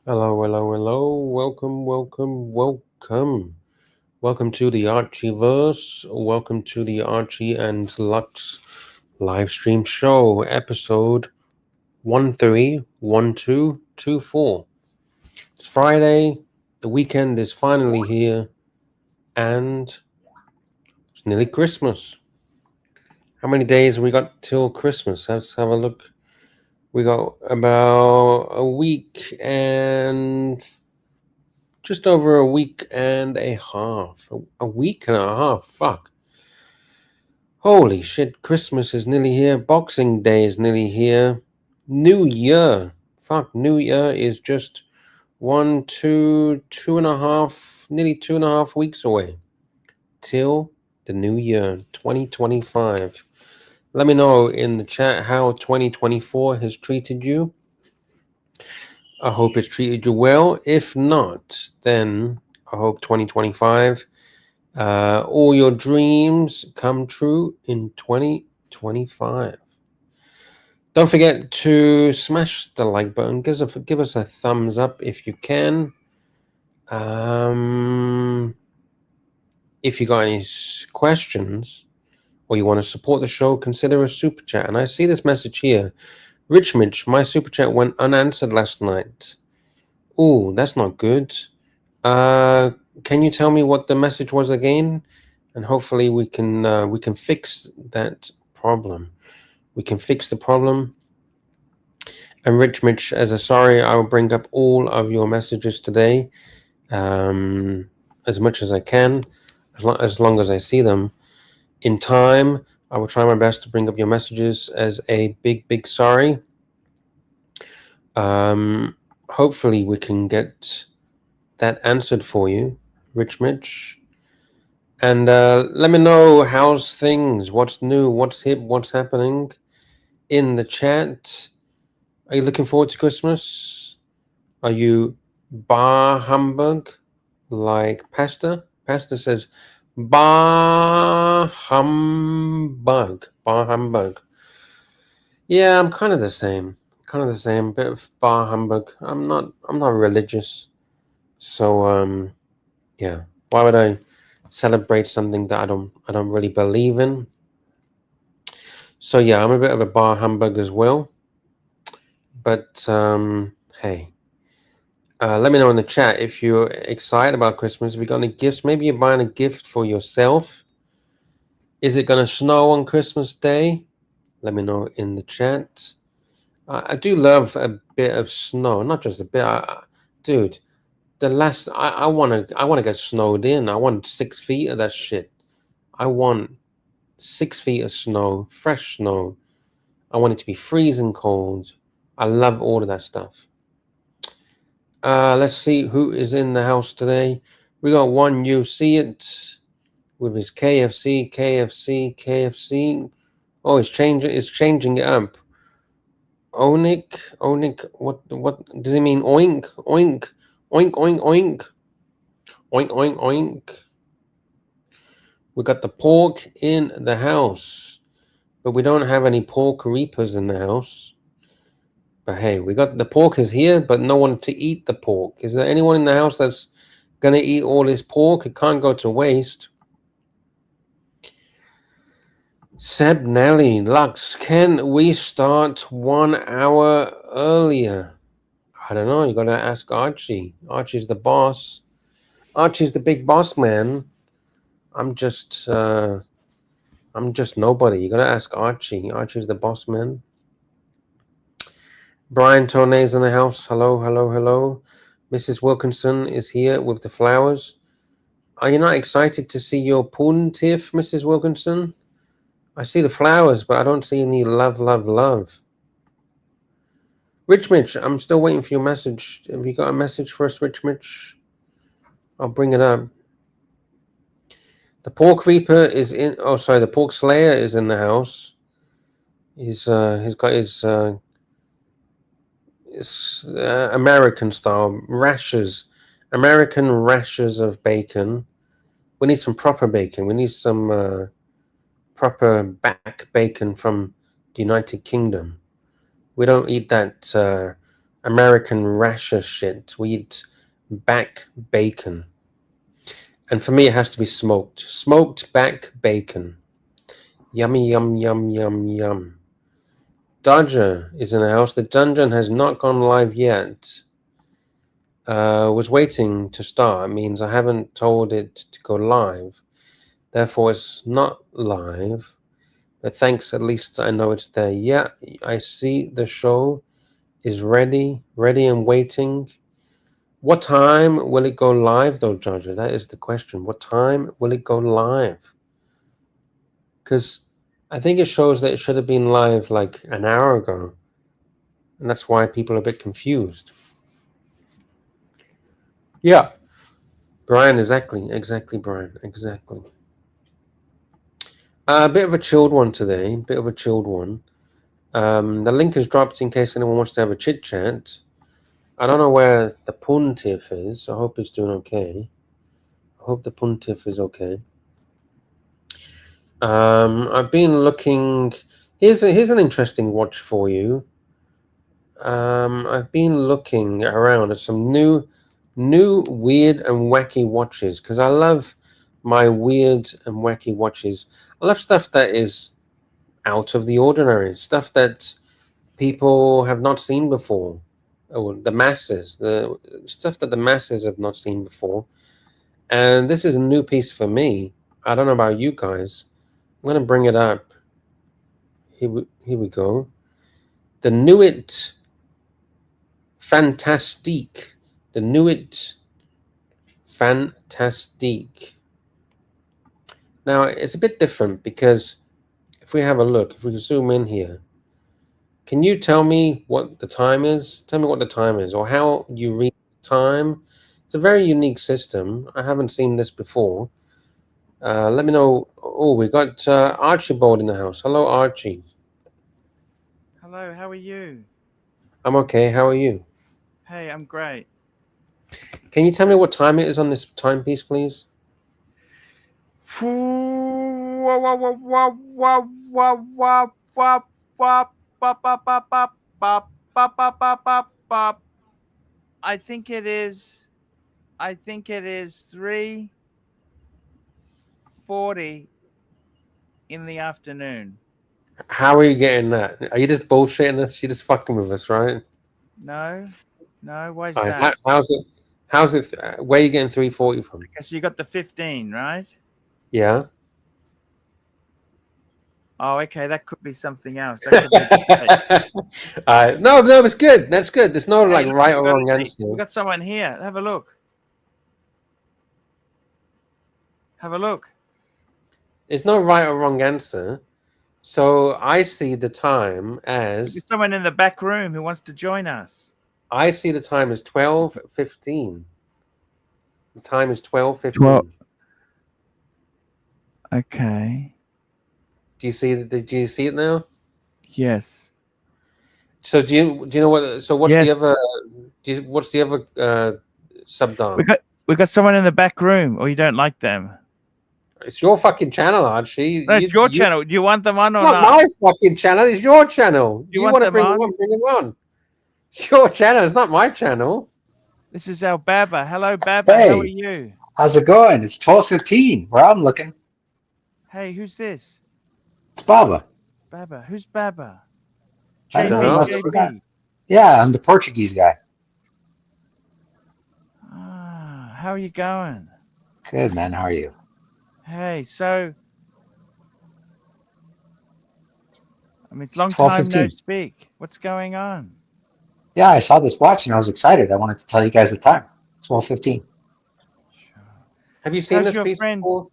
Hello, hello, hello. Welcome, welcome, welcome. Welcome to the Archieverse. Welcome to the Archie and Lux live stream show, episode 131224. It's Friday. The weekend is finally here, and it's nearly Christmas. How many days we got till Christmas? Let's have a look. We got about a week and just over a week and a half. A week and a half. Fuck. Holy shit. Christmas is nearly here. Boxing Day is nearly here. New Year. Fuck. New Year is just 2.5, nearly 2.5 weeks away. Till the new year, 2025. Let me know in the chat how 2024 has treated you. I hope it's treated you well. If not, then I hope 2025, all your dreams come true in 2025. Don't forget to smash the like button. Give us a thumbs up if you can. If you got any questions or you want to support the show, consider a super chat. And I see this message here. Rich Mitch, my super chat went unanswered last night. Ooh, that's not good. Can you tell me what the message was again? And hopefully we can fix that problem. We can fix the problem. And Rich Mitch, as a sorry, I will bring up all of your messages today, as much as I can, as long as I see them in time. I will try my best to bring up your messages as a big sorry. Hopefully we can get that answered for you, Rich Mitch. And let me know how's things, what's new, what's hip, what's happening in the chat. Are you looking forward to Christmas? Are you bar humbug like Pasta? Pasta says bar humbug. Bar humbug. Yeah, I'm kind of the same. Bit of bar humbug. I'm not religious. So yeah. Why would I celebrate something that I don't really believe in? So yeah, I'm a bit of a bar humbug as well. But hey, let me know in the chat if you're excited about Christmas. If you got any gifts, maybe you're buying a gift for yourself. Is it gonna snow on Christmas Day? Let me know in the chat. I do love a bit of snow, not just a bit. Dude, I wanna get snowed in. I want 6 feet of that shit. I want 6 feet of snow, fresh snow. I want it to be freezing cold. I love all of that stuff. Let's see who is in the house today. We got one. You see it with his KFC. Oh, it's changing it up. Onik. What does it mean? Oink. Oink. We got the pork in the house, but we don't have any pork reapers in the house. But hey, we got the pork is here, but no one to eat the pork. Is there anyone in the house that's gonna eat all this pork? It can't go to waste. Seb, Nelly, Lux, can we start 1 hour earlier? I don't know. You gotta ask Archie. Archie's the boss. Archie's the big boss man. I'm just nobody. You gotta ask Archie. Archie's the boss man. Brian Tornay's in the house. Hello. Mrs. Wilkinson is here with the flowers. Are you not excited to see your poon tiff, Mrs. Wilkinson? I see the flowers, but I don't see any love. Rich Mitch, I'm still waiting for your message. Have you got a message for us, Rich Mitch? I'll bring it up. The pork reaper is in. Oh, sorry, the pork slayer is in the house. He's got his American style rashers, American rashers of bacon. We need some proper bacon. We need some proper back bacon from the United Kingdom. We don't eat that American rasher shit. We eat back bacon. And for me, it has to be smoked. Smoked back bacon. Yummy, yum, yum, yum, yum. Dodger is in the house. The dungeon has not gone live yet. Was waiting to start. It means I haven't told it to go live. Therefore, it's not live. But thanks, at least I know it's there. Yeah, I see the show is ready and waiting. What time will it go live, though, Dodger? That is the question. What time will it go live? Because I think it shows that it should have been live like an hour ago. And that's why people are a bit confused. Yeah. Brian, exactly, Brian, exactly. A bit of a chilled one today, The link is dropped in case anyone wants to have a chit chat. I don't know where the Puntif is. I hope he's doing okay. I hope the Puntif is okay. I've been looking. Here's an interesting watch for you. I've been looking around at some new, weird and wacky watches because I love my weird and wacky watches. I love stuff that is out of the ordinary, stuff that people have not seen before, or the masses, the stuff that the masses have not seen before. And this is a new piece for me. I don't know about you guys. I'm gonna bring it up. Here we go. The Nuit Fantastique. The Nuit Fantastique. Now, it's a bit different because if we have a look, if we zoom in here, can you tell me what the time is? Tell me what the time is, or how you read time. It's a very unique system. I haven't seen this before. Let me know. Oh, we got Archibald in the house. Hello, Archie. Hello, how are you? I'm okay. How are you? Hey, I'm great. Can you tell me what time it is on this timepiece, please? I think it is. I think it is 3:40 in the afternoon. How are you getting that? Are you just bullshitting us? You're just fucking with us, right? No, no. Why is All right. that? How's it? How's it? Where are you getting 340 from? Because you got the 15, right? Yeah. Oh, okay. That could be something else. That could be a mistake. No, it's good. That's good. There's no Hey, like look, right or wrong answer. we got someone here. Have a look. Have a look. There's no right or wrong answer. So I see the time We as got someone in the back room who wants to join us. 12:15. The time is 12. 12:15. Okay. Do you see it? Do you see it now? Yes. So do you know what? So what's the Yes. other? What's the other We subdom? got we got someone in the back room, or you don't like them? It's your fucking channel, Archie. No, it's your channel. Do you want them on or Not not? my fucking channel. It's your channel. Do you You want want to them bring him on? on? Bring him on. It's your channel. It's not my channel. This is our Baba. Hello, Baba. How are Hey, you? how's it going? It's 12:15. Where I'm looking. Hey, who's this? It's Baba. Baba. Who's Baba? I don't know. JB. You Dunno. must have forgot. JB. Yeah, I'm the Portuguese guy. Ah, how are you going? Good, man. How are you? Hey, so I mean, it's It's long time no 12:15. speak. What's going on? Yeah, I saw this watch and I was excited. I wanted to tell you guys the time. 12:15. Sure. Have you seen How's this your piece friend? before?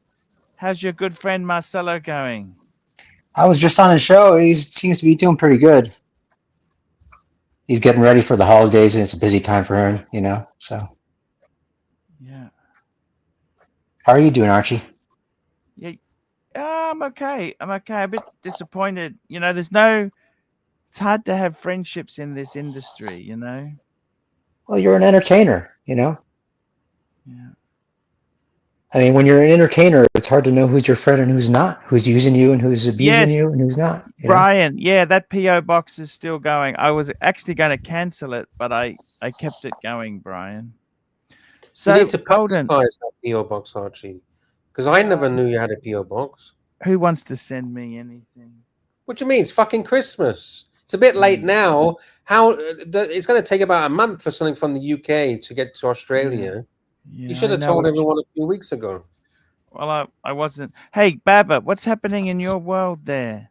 How's your good friend Marcelo going? I was just on his show. He seems to be doing pretty good. He's getting ready for the holidays and it's a busy time for him, you know. So, Yeah. how are you doing, Archie? Yeah. I'm okay. I'm okay. A bit disappointed. There's no. It's hard to have friendships in this industry. Well, you're an entertainer, you know. Yeah. I mean, when you're an entertainer, it's hard to know who's your friend and who's not, who's using you and who's abusing Yes, you and who's not. You know? Brian. Yeah, that PO box is still going. I was actually going to cancel it, but I kept it going, Brian. So you need to Holden, publicize that PO box, Archie, because I never knew you had a PO box. who wants to send me anything? What do you mean? It's fucking Christmas. It's a bit late now. How it's going to take about a month for something from the UK to get to Australia. Yeah, You should have I know told what everyone a few weeks ago. Well, I wasn't. Hey, Baba, what's happening in your world there?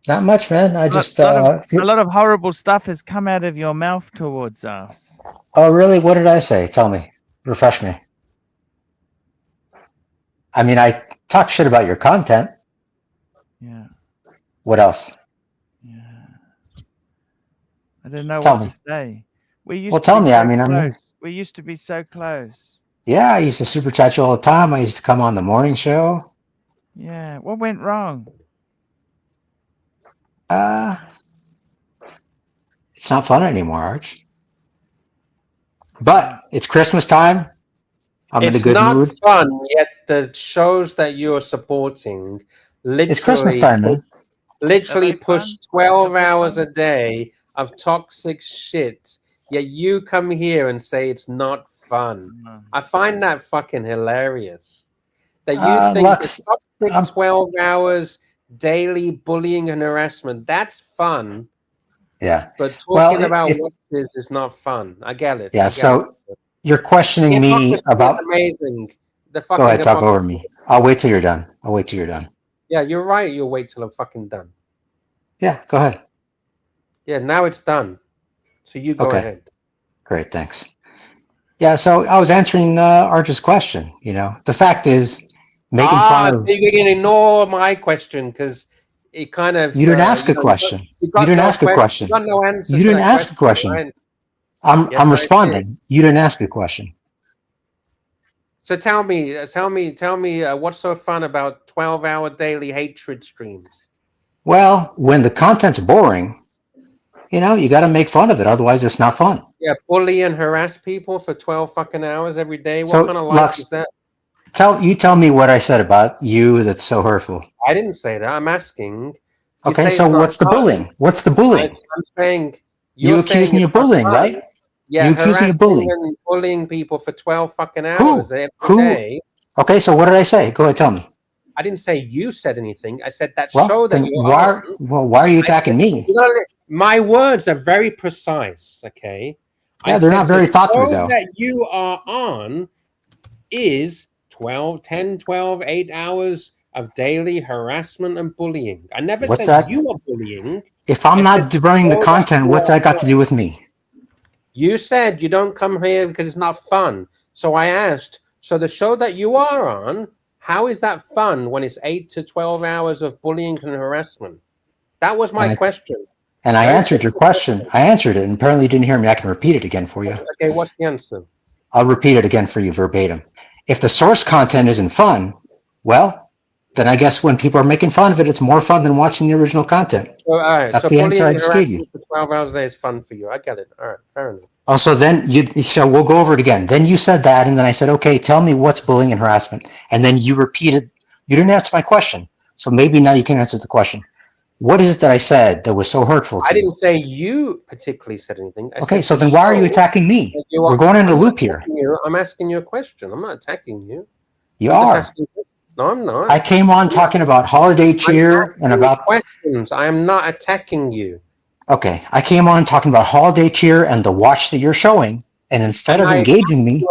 Not much, man. I just A lot of horrible stuff has come out of your mouth towards us. Oh, really? What did I say? Tell me. Refresh me. I mean, I talk shit about your content. Yeah. What else? Yeah. I don't know Tell what me. to say. We used Well, to tell be me. so I mean, close. We used to be so close. Yeah, I used to super chat you all the time. I used to come on the morning show. Yeah. What went wrong? It's not fun anymore, Arch. But it's Christmas time. I'm in a It's good not mood. fun, yet the shows that you are supporting It's Christmas literally time, man. literally Are they push fun? 12 Are they hours fun? a day of toxic shit, yet you come here and say it's not fun. No. I find that fucking hilarious. That you think Lux, the toxic I'm- 12 hours daily bullying and harassment, that's fun. Yeah. But Well, talking about if- what is not fun. I get it. Yeah, I get so it. you're questioning me Hypocrisy is about... amazing. The fucking Go ahead, talk hypocrisy. over me. I'll wait till you're done. Yeah, you're right. You'll wait till I'm fucking done. Yeah, go ahead. Yeah, now it's done. So you go Okay. ahead. Great, thanks. Yeah, so I was answering Arch's question. You know, the fact is, making fun of... So you're going to ignore my question because it kind of... You didn't ask a question. You didn't ask a question. You got no answer. You didn't ask a question. Right? I'm Yes, I responding. You didn't ask a question. So tell me, what's so fun about 12-hour daily hatred streams? Well, when the content's boring, you know, you got to make fun of it. Otherwise, it's not fun. Yeah, bully and harass people for 12 fucking hours every day. What So, kind of life Lux, is that? Tell me what I said about you that's so hurtful. I didn't say that. I'm asking. You Okay, say so it's not what's the fun. bullying? What's the bullying? I'm saying You accuse me of bullying, right? Yeah, You accuse me of bullying. and bullying people for 12 fucking hours every Who? day. Okay, so what did I say? Go ahead, tell me. I didn't say you said anything. I said that Well, show that then you're why are you attacking me? You know, my words are very precise, okay? Yeah, they're not very thought through, though. The show that you are on is 8 hours of daily harassment and bullying. I never What's said that? you are bullying. If I'm not running the content, what's that got to do with me? You said you don't come here because it's not fun. So I asked, so the show that you are on, how is that fun when it's 8 to 12 hours of bullying and harassment? That was my question. And I answered your question. I answered it, and apparently you didn't hear me. I can repeat it again for you. Okay, what's the answer? I'll repeat it again for you verbatim. If the source content isn't fun, well, then I guess when people are making fun of it, it's more fun than watching the original content. All right. That's So the bullying answer I and just gave you. harassment for 12 hours a day is fun for you. I get it. All right, fair enough. Oh, so then so we'll go over it again. Then you said that, and then I said, okay, tell me what's bullying and harassment. And then you repeated, you didn't answer my question. So maybe now you can answer the question. What is it that I said that was so hurtful to you? I didn't say you particularly said anything. Okay, so then why are you attacking me? We're going in a loop here. I'm asking you a question. I'm not attacking you. You are. No, I'm not. I came on talking about holiday cheer and about questions. I am not attacking you. Okay, I came on talking about holiday cheer and the watch that you're showing, and instead of engaging me,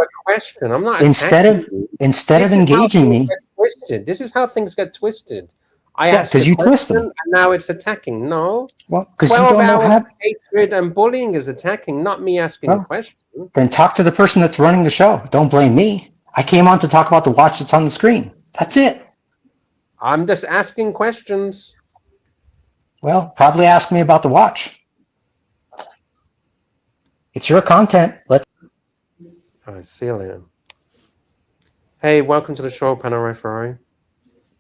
I'm not instead of engaging me, twisted. This is how things get twisted. I asked because you twist them, and now it's attacking. No, well, because you don't know how hatred and bullying is attacking, not me asking a question. Then talk to the person that's running the show. Don't blame me. I came on to talk about the watch that's on the screen. That's it. I'm just asking questions. Well, probably ask me about the watch. It's your content. Let's. All right, see you later. Hey, welcome to the show, Panorama Ferrari.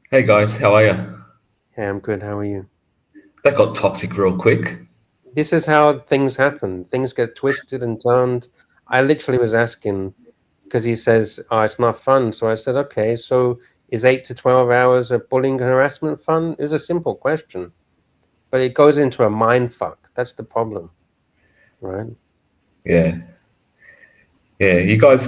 Hey guys, how are you? Hey, I'm good. How are you? That got toxic real quick. This is how things happen. Things get twisted and turned. I literally was asking, because he says, "Oh, it's not fun." So I said, "Okay, so is 8 to 12 hours of bullying and harassment fun?" It was a simple question, but it goes into a mind fuck. That's the problem, right? Yeah. Yeah. You guys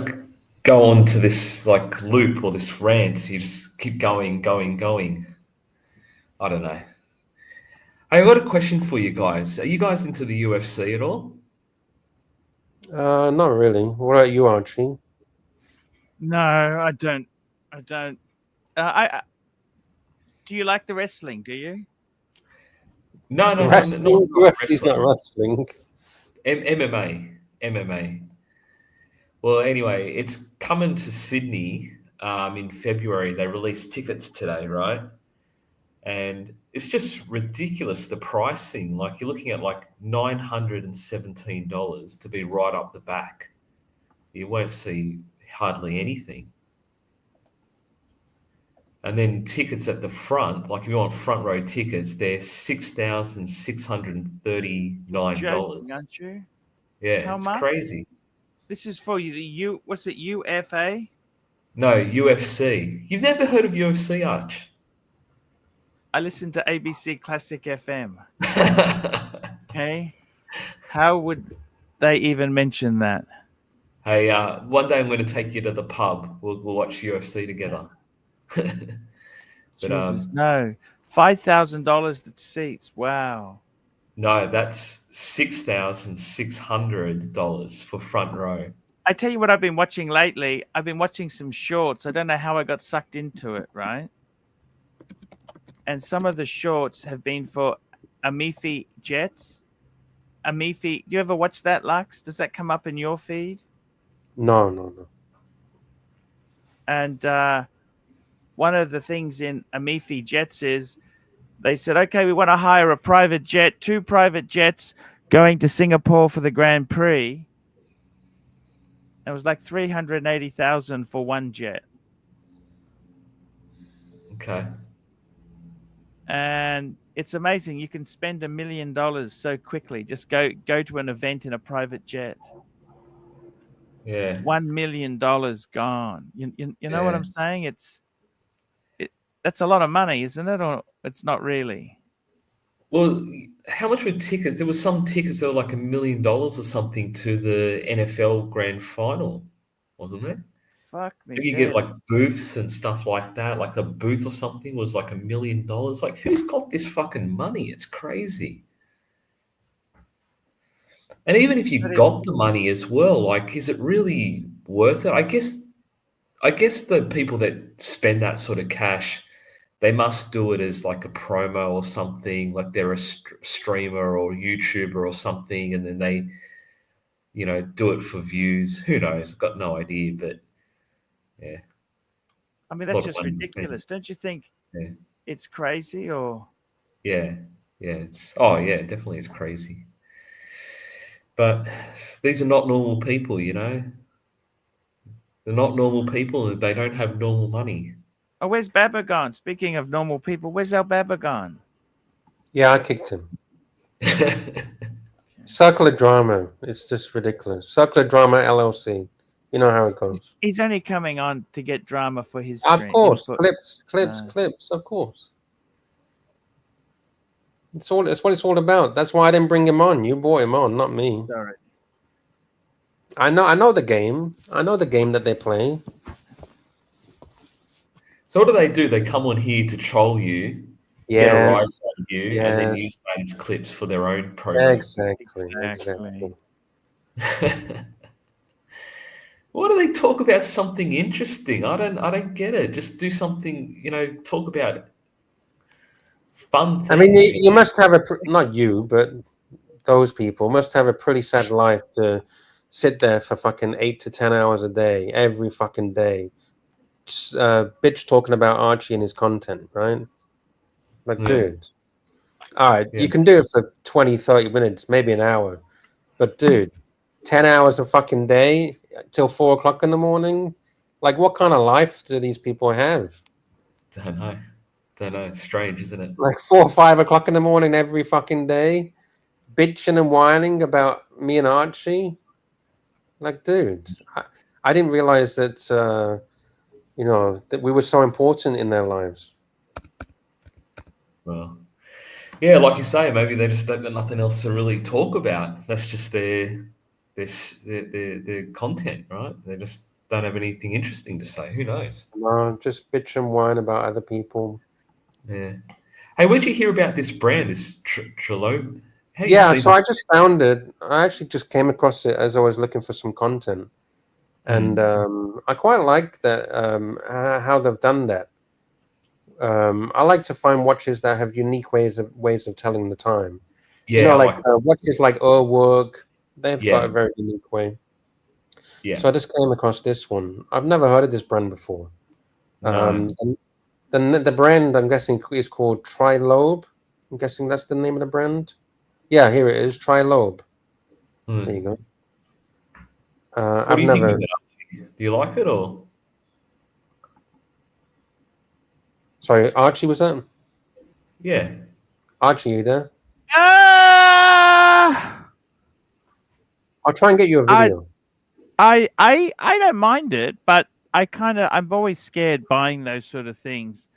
go on to this like loop or this rant. You just keep going. I don't know. Hey, I got a question for you guys. Are you guys into the UFC at all? Not really. What about you, Archie? No, I don't. I don't. I do you like the wrestling? Do you? No, Wrestling? not UFC's not wrestling. wrestling. MMA. Well, anyway, it's coming to Sydney in February. They released tickets today, right? And it's just ridiculous, the pricing. Like you're looking at like $917 to be right up the back. You won't see hardly anything. And then tickets at the front, like if you want front row tickets, they're $6,639. Joking, aren't you? Yeah, How it's much? crazy. This is for you. What's it? UFA? No, UFC. You've never heard of UFC, Arch? I listen to ABC Classic FM. Okay. How would they even mention that? Hey, one day I'm going to take you to the pub. We'll watch UFC together. But Jesus, no. $5,000 the seats. Wow. no, that's $6,600 for front row. I tell you what I've been watching lately. I've been watching some shorts. I don't know how I got sucked into it, right? And some of the shorts have been for Amifi Jets. Amifi, do you ever watch that, Lux? Does that come up in your feed? No. And one of the things in Amifi Jets is they said, okay, we want to hire a private jet, 2 private jets going to Singapore for the Grand Prix. It was like $380,000 for one jet. Okay. And it's amazing. You can spend $1 million so quickly. Just go to an event in a private jet. Yeah. $1 million gone. You know what I'm saying? That's a lot of money, isn't it? Or it's not really. Well, how much were tickets? There was some tickets that were like $1 million or something to the NFL Grand Final, wasn't there? Fuck me. You get like booths and stuff like that. Like the booth or something was like $1 million. Like, who's got this fucking money? It's crazy. And even if you got the money as well, like, is it really worth it? I guess the people that spend that sort of cash, they must do it as like a promo or something, like they're a streamer or YouTuber or something, and then they, do it for views. Who knows? I've got no idea, but yeah. I mean, that's just ridiculous. Don't you think it's crazy or? Yeah. Definitely it's crazy. But these are not normal people, They're not normal people and they don't have normal money. Oh, where's Baba gone? Speaking of normal people, where's our Baba gone? Yeah, I kicked him. Circle of Drama. It's just ridiculous. Circle of Drama LLC. You know how it goes. He's only coming on to get drama for his Of stream. course. Clips. Of course. It's what it's all about. That's why I didn't bring him on. You brought him on, not me. Sorry. I know the game. I know the game that they play. So what do? They come on here to troll you, get a rise out of you, and then use that as clips for their own program. Exactly. Why do they talk about something interesting? I don't get it. Just do something, talk about fun things. I mean, you must have not you, but those people must have a pretty sad life to sit there for fucking 8 to 10 hours a day, every fucking day. Bitch talking about Archie and his content, right? Like, dude. All right, you can do it for 20, 30 minutes, maybe an hour. But, dude, 10 hours a fucking day till 4 o'clock in the morning? Like, what kind of life do these people have? Don't know. It's strange, isn't it? Like 4 or 5 o'clock in the morning every fucking day, bitching and whining about me and Archie. Like, dude, I didn't realize that that we were so important in their lives. Well, yeah, like you say, maybe they just don't got nothing else to really talk about. That's just their content, right? They just don't have anything interesting to say. Who knows? Just bitch and whine about other people. Yeah. Hey, where'd you hear about this brand, this Trello? How do you Yeah, see so I this? just found it. I actually just came across it as I was looking for some content, and I quite like that how they've done that. I like to find watches that have unique ways of telling the time. Yeah, I Like like watches like work, they've got yeah, a very unique way. yeah. So I just came across this one. I've never heard of this brand before. No. The brand I'm guessing is called Trilobe. I'm guessing that's the name of the brand. Yeah, here it is, Trilobe. Hmm. There you go. What I've do you think of never. it? Do you like it or? Sorry, Archie, was that? Yeah. Archie, you there? Ah, I'll try and get you a I video. I don't mind it, but I'm always scared buying those sort of things.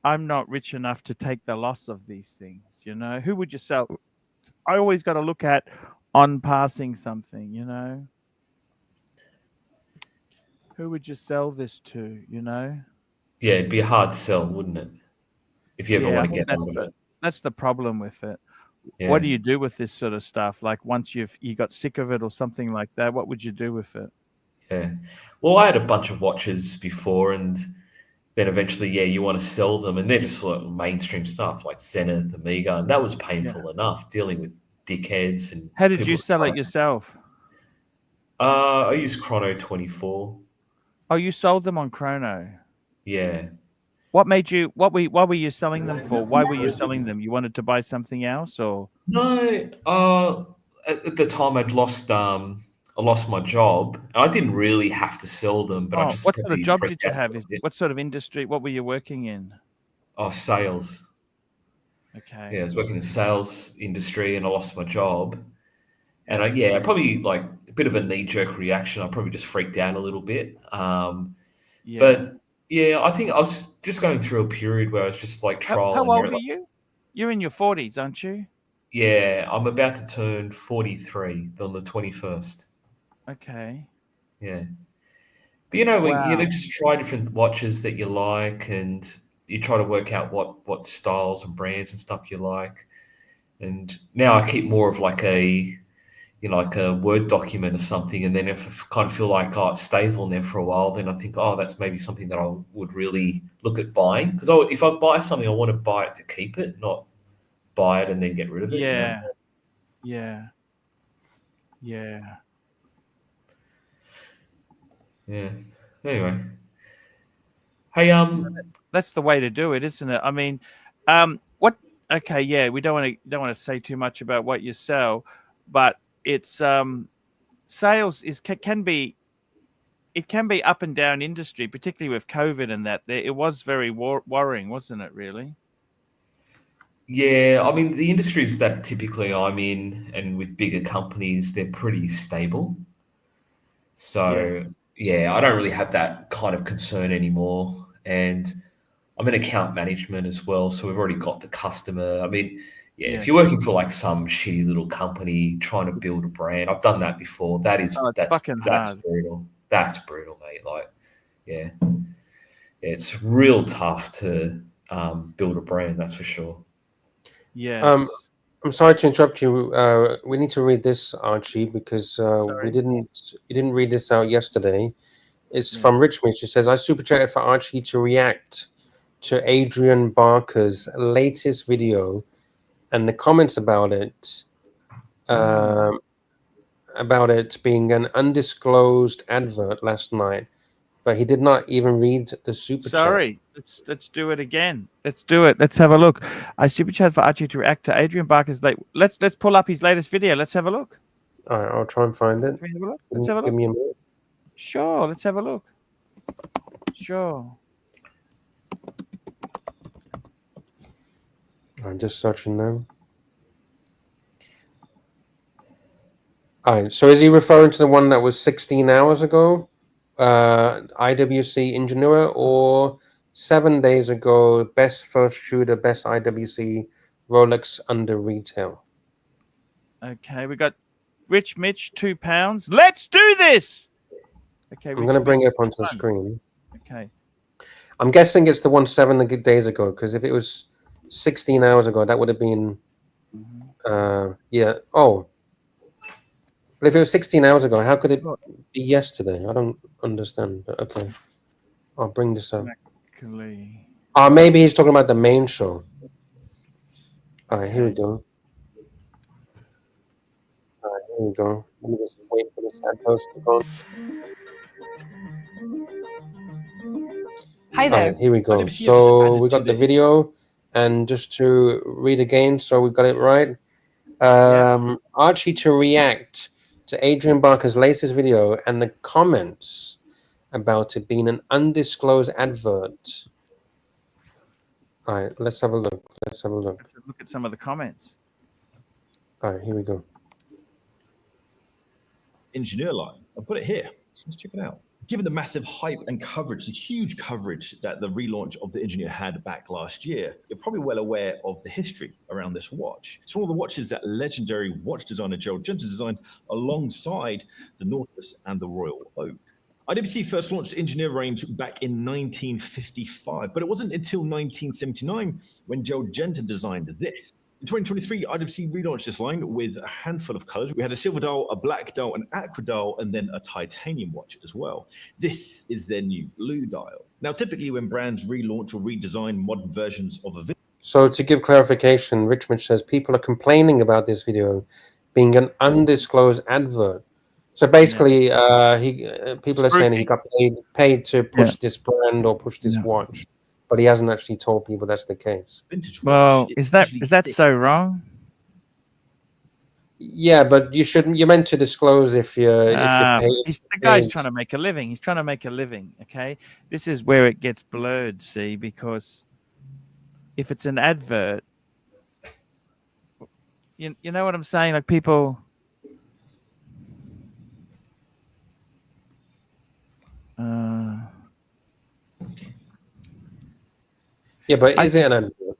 I'm not rich enough to take the loss of these things. Who would you sell? I always got to look at on passing something. Who would you sell this to? Yeah, it'd be a hard sell, wouldn't it? If you ever Yeah, I want to think get out of it. that's the problem with it. Yeah. What do you do with this sort of stuff? Like once you got sick of it or something like that, what would you do with it? Yeah. Well, I had a bunch of watches before, and then eventually, yeah, you want to sell them, and they're just sort of mainstream stuff like Zenith, Amiga, and that was painful enough dealing with dickheads and How did you people. sell it yourself? I use Chrono 24. Oh, you sold them on Chrono. Yeah. What made you? What were you selling them for? Why were you selling them? You wanted to buy something else, or? No, at the time I lost my job, and I didn't really have to sell them, but I Oh, just what sort of probably job freaked did you out a have? little bit. What sort of industry? What were you working in? Oh, sales. Yeah, I Okay. was working in the sales industry, and I lost my job. And I probably like a bit of a knee jerk reaction. I probably just freaked out a little bit. Yeah. But yeah, I think I was just going through a period where I was just like How trial and error. old are you? You're in your 40s, aren't you? Yeah, I'm about to turn 43 on the 21st. Okay. Yeah. But when Wow. just try different watches that you like, and you try to work out what styles and brands and stuff you like. And now I keep more of like like a Word document or something. And then if I kind of feel like, it stays on there for a while, then I think, that's maybe something that I would really look at buying. Because if I buy something, I want to buy it to keep it, not buy it and then get rid of it. Yeah. Yeah. Yeah. Yeah. Anyway. Hey, That's the way to do it, isn't it? I mean, what? Okay, yeah, we don't want to say too much about what you sell, but it's sales can be up and down industry, particularly with COVID and that. It was very worrying, wasn't it? Really? yeah, I mean, the industries that typically I'm in and with bigger companies, they're pretty stable. So, yeah, I don't really have that kind of concern anymore. And I'm in account management as well. So we've already got the customer. I mean, yeah, if you're Yes. working for like some shitty little company trying to build a brand, I've done that before. Oh, it's fucking That's hard. brutal. That's brutal, mate. Like, yeah, it's real tough to build a brand. That's for sure. Yes. I'm sorry to interrupt you. We need to read this, Archie, because Sorry. you didn't read this out yesterday. It's Yeah. from Richmond. She says, I super chatted for Archie to react to Adrian Barker's latest video and the comments about it, um, about it being an undisclosed advert last night, but he did not even read the super chat. Sorry. Let's do it again. Let's do it. Let's have a look. I super chat for Archie to react to Adrian Barker's late. Let's pull up his latest video. Let's have a look. All right, I'll try and find it. Can we have a look? Let's have a Give look. me a minute. Sure. Let's have a look. Sure. I'm just searching now. All right, so is he referring to the one that was 16 hours ago? IWC Engineer, or 7 days ago, best first shooter, best IWC Rolex under retail. Okay, we got Rich Mitch, £2. Let's do this. Okay, I'm going to bring it up onto the screen. Okay. I'm guessing it's the one 7 days ago, because if it was 16 hours ago, that would have been, yeah. Oh, but if it was 16 hours ago, how could it be yesterday? I don't understand, but okay. I'll bring this up. Exactly. Maybe he's talking about the main show. All right, here we go. All right, here we go. Let me just wait for this post to go. Hi there. Here we go. So we got the video, and just to read again, so we got it right. Archie to react to Adrian Barker's latest video and the comments about it being an undisclosed advert. All right, let's have a look. Let's have a look. Let's look at some of the comments. All right, here we go. Engineer line. I've got it here. Let's check it out. Given the massive hype and coverage, the huge coverage that the relaunch of the Engineer had back last year, you're probably well aware of the history around this watch. It's one of the watches that legendary watch designer Gerald Genta designed alongside the Nautilus and the Royal Oak. IWC first launched the Engineer range back in 1955, but it wasn't until 1979 when Gerald Genta designed this. In 2023, IWC relaunched this line with a handful of colors. We had a silver dial, a black dial, an aqua dial, and then a titanium watch as well. This is their new blue dial. Now, typically when brands relaunch or redesign modern versions of a video. So to give clarification, Richmond says people are complaining about this video being an undisclosed advert. So basically, people are saying he got paid to push this brand or push this watch, but he hasn't actually told people that's the case. Well, is that so wrong? Yeah, but you shouldn't. You're meant to disclose if you're paid. The guy's trying to make a living. He's trying to make a living. Okay, this is where it gets blurred. See, because if it's an advert, you know what I'm saying? Like people. Yeah, but is it an advert?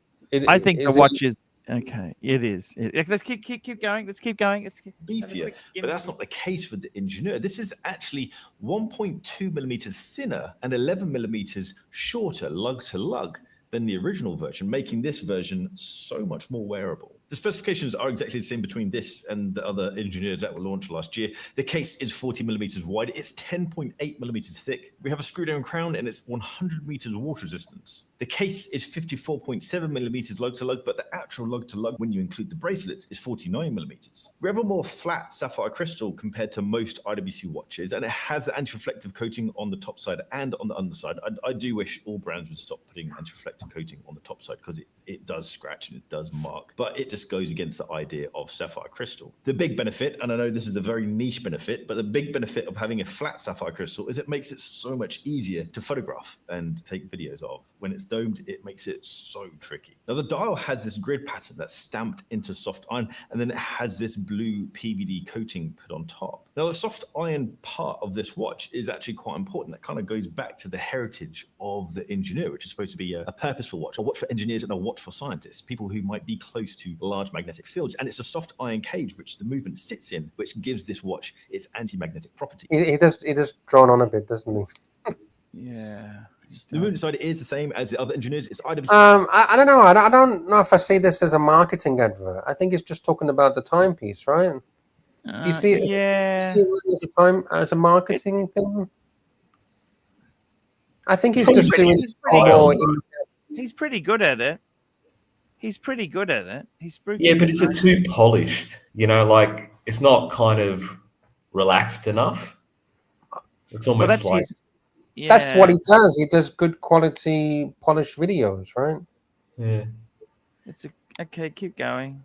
I think the watch is okay. It is. Let's keep going. Let's keep going. Let's keep beefier, but that's not the case with the Engineer. This is actually 1.2 millimeters thinner and 11 millimeters shorter lug to lug than the original version, making this version so much more wearable. The specifications are exactly the same between this and the other Engineers that were launched last year. The case is 40 millimeters wide. It's 10.8 millimeters thick. We have a screw down crown and it's 100 meters water resistance. The case is 54.7 millimeters lug to lug, but the actual lug to lug, when you include the bracelets, is 49 millimeters. We have a more flat sapphire crystal compared to most IWC watches, and it has the anti-reflective coating on the top side and on the underside. I do wish all brands would stop putting anti-reflective coating on the top side because it does scratch and it does mark, but it just goes against the idea of sapphire crystal. The big benefit, and I know this is a very niche benefit, but the big benefit of having a flat sapphire crystal is it makes it so much easier to photograph and take videos of. When it's domed, it makes it so tricky. Now the dial has this grid pattern that's stamped into soft iron, and then it has this blue PVD coating put on top. Now the soft iron part of this watch is actually quite important. That kind of goes back to the heritage of the Engineer, which is supposed to be a purposeful watch, a watch for engineers and a watch for scientists, people who might be close to large magnetic fields. And it's a soft iron cage which the movement sits in, which gives this watch its anti-magnetic property. He does drawn on a bit, doesn't he? Yeah. The movement side is the same as the other Engineers. It's IWC. I don't know. I don't know if I see this as a marketing advert. I think it's just talking about the timepiece, right? Do you see it? Yeah. Do you see it as a marketing thing? I think he's just doing He's pretty good at it. He's pretty good at it. He's spooky. Yeah, but is it too polished? You know, like it's not kind of relaxed enough. It's almost like that's what he does. He does good quality polished videos, right? Yeah. It's okay. Keep going.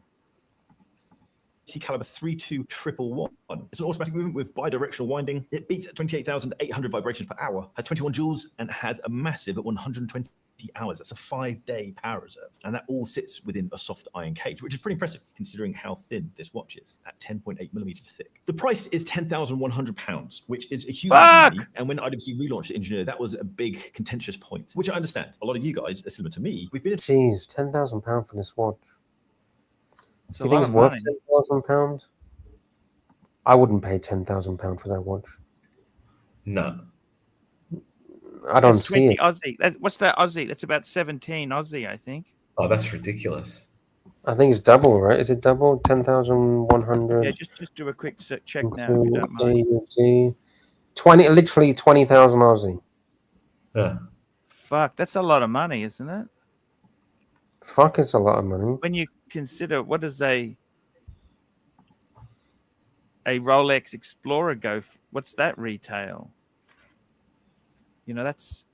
Caliber 32111. It's an automatic movement with bidirectional winding. It beats at 28,800 vibrations per hour, has 21 joules, and has a massive 120 50 hours. That's a 5-day power reserve. And that all sits within a soft iron cage, which is pretty impressive considering how thin this watch is, at 10.8 millimeters thick. The price is £10,100, which is a huge amount of money. And when IWC relaunched the Engineer, that was a big contentious point, which I understand. A lot of you guys are similar to me. We've been... Jeez, £10,000 for this watch. It's Do you think it's worth £10,000? I wouldn't pay £10,000 for that watch. No. I don't see it. Aussie. What's that Aussie? That's about 17 Aussie, I think. Oh, that's ridiculous. I think it's double, right? Is it double? 10,100. Yeah, just do a quick check now, if you don't mind. Literally 20,000 Aussie. Yeah. Fuck, that's a lot of money, isn't it? Fuck, it's a lot of money. When you consider what does a Rolex Explorer go for? What's that retail? You know, it's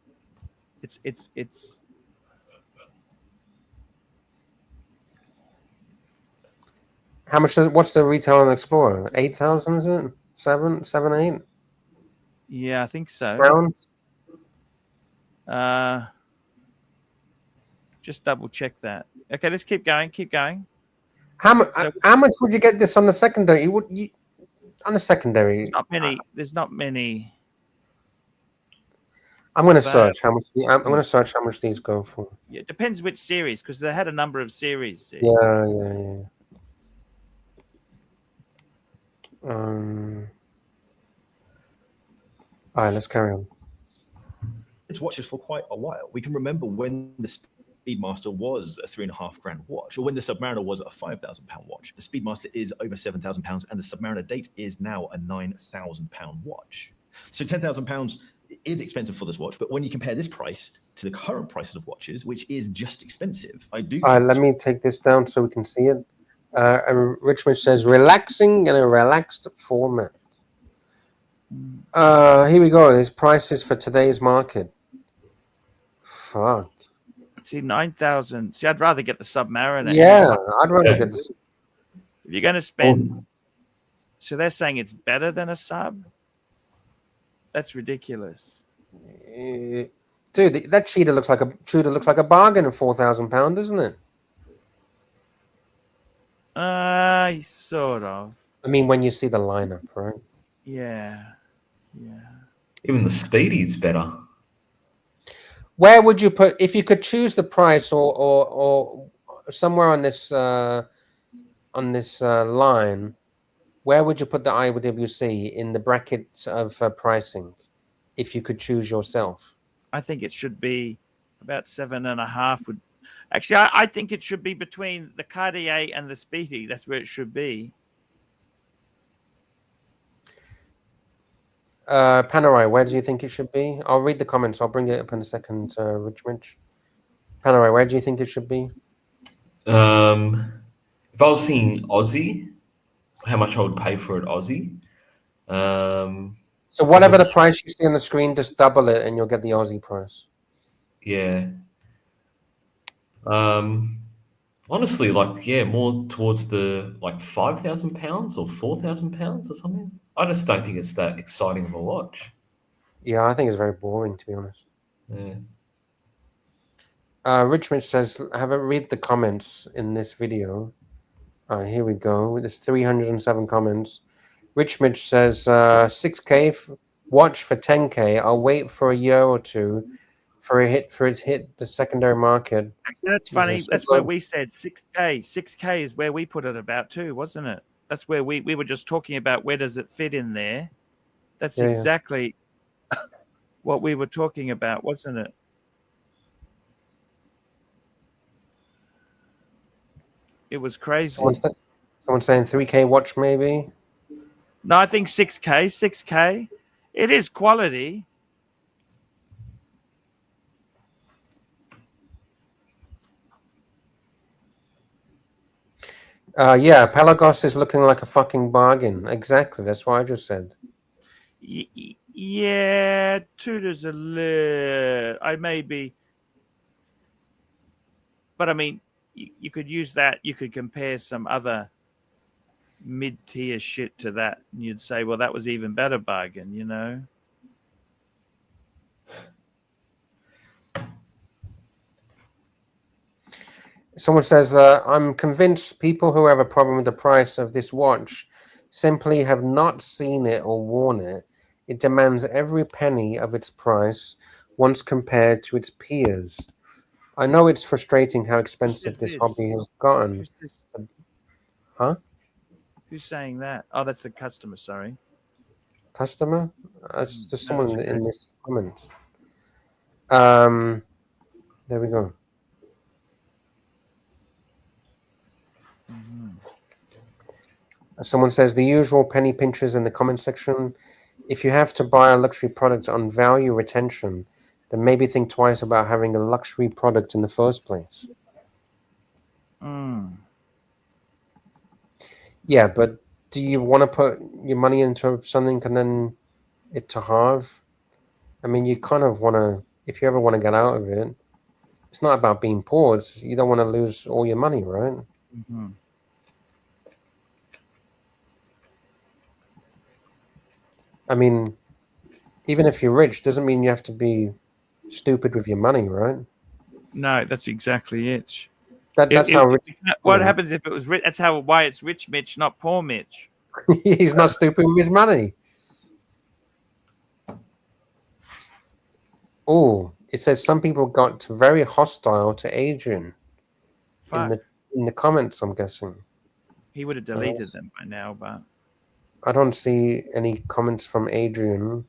How much what's the retail on Explorer? 8,000, is it? 7, 8? Yeah, I think so. Pounds? Just double check that. Okay, let's keep going. How much would you get this on the secondary? On the secondary? There's not many. I'm going to search how much. I'm going to search how much these go for. Yeah, it depends which series, because they had a number of series. Yeah. All right, let's carry on. It's watches for quite a while. We can remember when the Speedmaster was a £3,500 watch, or when the Submariner was a £5,000 watch. The Speedmaster is over £7,000, and the Submariner Date is now a £9,000 watch. So £10,000 is expensive for this watch, but when you compare this price to the current prices of watches, which is just expensive, I do. All right, let me take this down so we can see it. Richmond says relaxing in a relaxed format. Here we go. There's prices for today's market. Fuck. See, 9,000. See, I'd rather get the Submariner. Yeah, I'd rather get the. If you're going to spend, so they're saying it's better than a Sub. That's ridiculous. Dude, that cheetah looks like a bargain at £4,000, doesn't it? Sort of. I mean, when you see the lineup, right? Yeah. Even the Speedy's better. Where would you put if you could choose the price or somewhere on this line? Where would you put the IWC in the bracket of pricing, if you could choose yourself? I think it should be about 7.5. Actually, I think it should be between the Cartier and the Speedy. That's where it should be. Panerai, where do you think it should be? I'll read the comments. I'll bring it up in a second, Rich. Panerai, where do you think it should be? If I was seeing Aussie, how much I would pay for it Aussie. So whatever the price you see on the screen, just double it and you'll get the Aussie price. Yeah. Honestly, more towards the £5,000 or £4,000 or something. I just don't think it's that exciting of a watch. Yeah, I think it's very boring, to be honest. Yeah. Richmond says, have a read the comments in this video. Here we go. There's 307 comments. Richmond says, 6K watch for 10K. I'll wait for a year or two for it to hit the secondary market. That's funny. That's where we said 6K. 6K is where we put it about too, wasn't it? That's where we were just talking about where does it fit in there. That's exactly what we were talking about, wasn't it? It was crazy. Someone saying 3K watch maybe? No, I think 6K. 6K. It is quality. Yeah, Pelagos is looking like a fucking bargain. Exactly. That's what I just said. Yeah, Tudor's a little. I may be. But I mean, you could use that. You could compare some other mid-tier shit to that. And you'd say, well, that was even better bargain, you know? Someone says, I'm convinced people who have a problem with the price of this watch simply have not seen it or worn it. It demands every penny of its price once compared to its peers. I know it's frustrating how expensive this hobby has gotten. Huh? Who's saying that? Oh, that's the customer, sorry. Customer? It's just No, someone it's in okay. this comment. There we go. Someone says the usual penny pinchers in the comment section. If you have to buy a luxury product on value retention, then maybe think twice about having a luxury product in the first place. Yeah, but do you want to put your money into something and then it to halve? I mean, you kind of want to, if you ever want to get out of it, it's not about being poor. You don't want to lose all your money, right? I mean, even if you're rich, doesn't mean you have to be stupid with your money, right? No, that's exactly it. That's how rich. What happens if it was rich? That's why it's rich Mitch, not poor Mitch. He's not stupid with his money. Oh, it says some people got very hostile to Adrian in the comments, I'm guessing. He would have deleted them by now, but I don't see any comments from Adrian.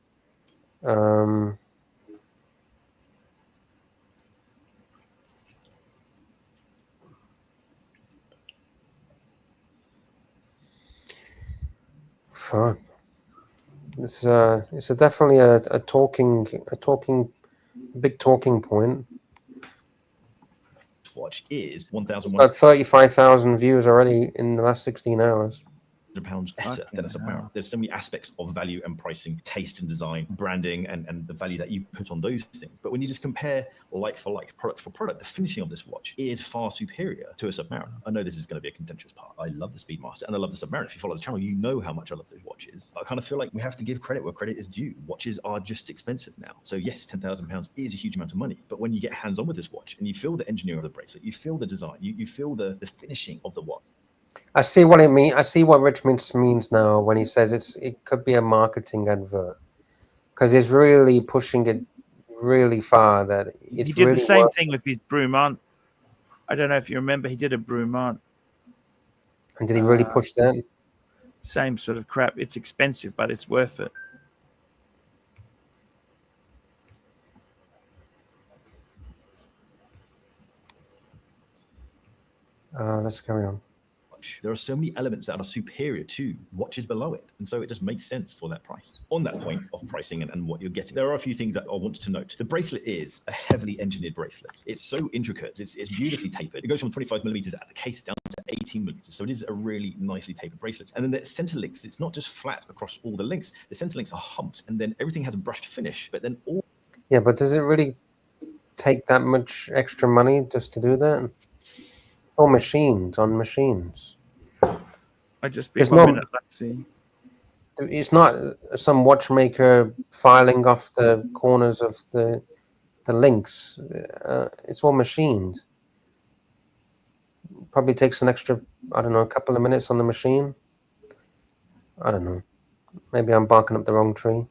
Fuck. It's definitely a big talking point. Watch is 1,000. About 35,000 views already in the last 16 hours. £100 better than a Submariner. There's so many aspects of value and pricing, taste and design, branding, and the value that you put on those things. But when you just compare like for like, product for product, the finishing of this watch is far superior to a Submariner. I know this is going to be a contentious part. I love the Speedmaster and I love the Submariner. If you follow the channel, you know how much I love those watches. But I kind of feel like we have to give credit where credit is due. Watches are just expensive now. So yes, £10,000 is a huge amount of money. But when you get hands-on with this watch and you feel the engineering of the bracelet, you feel the design, you feel the finishing of the watch. I see what it means. I see what Richmond means now when he says it could be a marketing advert, because he's really pushing it really far. That it's he did really the same thing with his Brumont. I don't know if you remember, he did a Brumont. And did he really push that? Same sort of crap. It's expensive, but it's worth it. Let's carry on. There are so many elements that are superior to watches below it. And so it just makes sense for that price. On that point of pricing and what you're getting, there are a few things that I want to note. The bracelet is a heavily engineered bracelet. It's so intricate. It's beautifully tapered. It goes from 25 millimeters at the case down to 18 millimeters. So it is a really nicely tapered bracelet. And then the center links, it's not just flat across all the links. The center links are humped and then everything has a brushed finish. But then all... Yeah, but does it really take that much extra money just to do that? Or machines on machines. I just be 1 minute, Lexi. It's not some watchmaker filing off the corners of the links. It's all machined. Probably takes an extra, I don't know, a couple of minutes on the machine. I don't know. Maybe I'm barking up the wrong tree.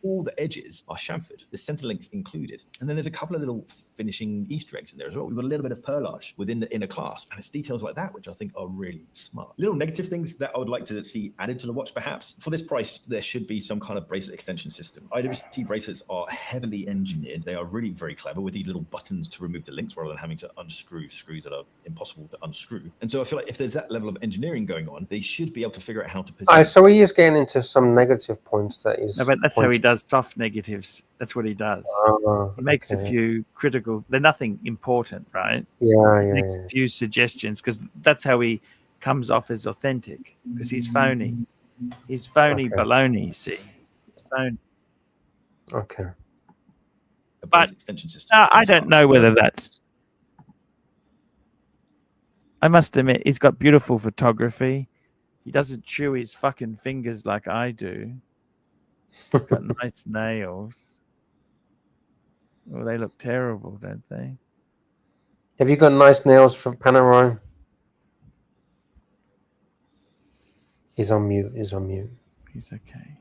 All the edges are chamfered, the center links included. And then there's a couple of little finishing Easter eggs in there as well. We've got a little bit of perlage within the inner clasp, and it's details like that, which I think are really smart. Little negative things that I would like to see added to the watch, perhaps. For this price, there should be some kind of bracelet extension system. IWC bracelets are heavily engineered. They are really very clever with these little buttons to remove the links rather than having to unscrew screws that are impossible to unscrew. And so I feel like if there's that level of engineering going on, they should be able to figure out how to position. So he is getting into some negative points that is. No, but that's how he does soft negatives. That's what he does. He makes a few critical. They're nothing important, right? Yeah, he makes a few suggestions because that's how he comes off as authentic. Because he's phony. He's phony baloney. See, he's phony. Okay. But I don't know whether that's. I must admit, he's got beautiful photography. He doesn't chew his fucking fingers like I do. He's got nice nails. Well, they look terrible, don't they? Have you got nice nails for Panerai? He's on mute. He's on mute. He's okay.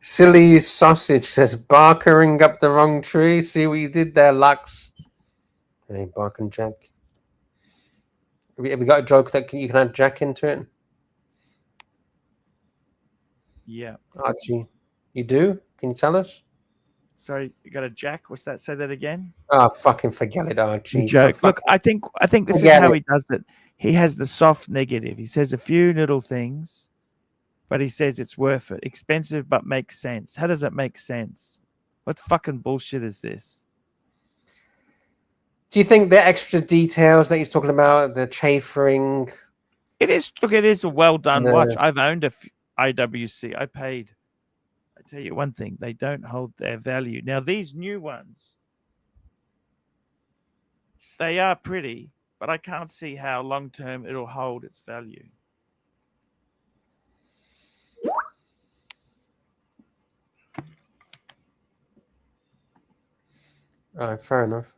Silly Sausage says, barkering up the wrong tree. See what you did there, Lux. Hey, Bark and Jack. Have we got a joke that you can add Jack into it? Yeah. Archie, you do? Can you tell us? Sorry, you got a Jack? What's that? Say that again. Oh, fucking forget it, Archie. Joke. Look, I think this is Forget how it. he does it. He has the soft negative. He says a few little things, but he says it's worth it. Expensive, but makes sense. How does it make sense? What fucking bullshit is this? Do you think the extra details that he's talking about, the chafering? It is. Look, it is a well done No. watch. I've owned a IWC. I paid. I tell you one thing: they don't hold their value. Now these new ones, they are pretty, but I can't see how long term it'll hold its value. All right, fair enough.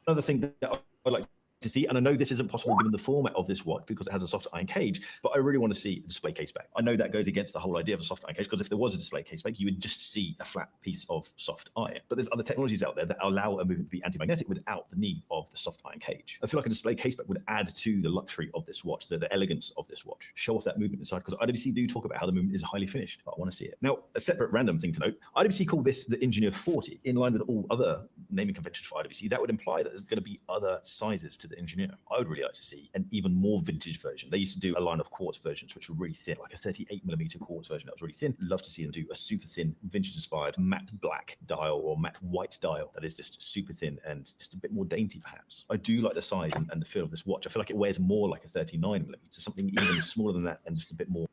Another thing that I'd like to see, and I know this isn't possible given the format of this watch because it has a soft iron cage, but I really want to see a display case back. I know that goes against the whole idea of a soft iron cage, because if there was a display case back, you would just see a flat piece of soft iron. But there's other technologies out there that allow a movement to be anti-magnetic without the need of the soft iron cage. I feel like a display case back would add to the luxury of this watch, the elegance of this watch, show off that movement inside, because IWC do talk about how the movement is highly finished, but I want to see it. Now, a separate random thing to note, IWC call this the Engineer 40, in line with all other naming conventions for IWC. That would imply that there's going to be other sizes to the Engineer. I would really like to see an even more vintage version. They used to do a line of quartz versions, which were really thin, like a 38mm quartz version that was really thin. Love to see them do a super thin, vintage-inspired matte black dial or matte white dial that is just super thin and just a bit more dainty, perhaps. I do like the size and the feel of this watch. I feel like it wears more like a 39mm, something even smaller than that and just a bit more.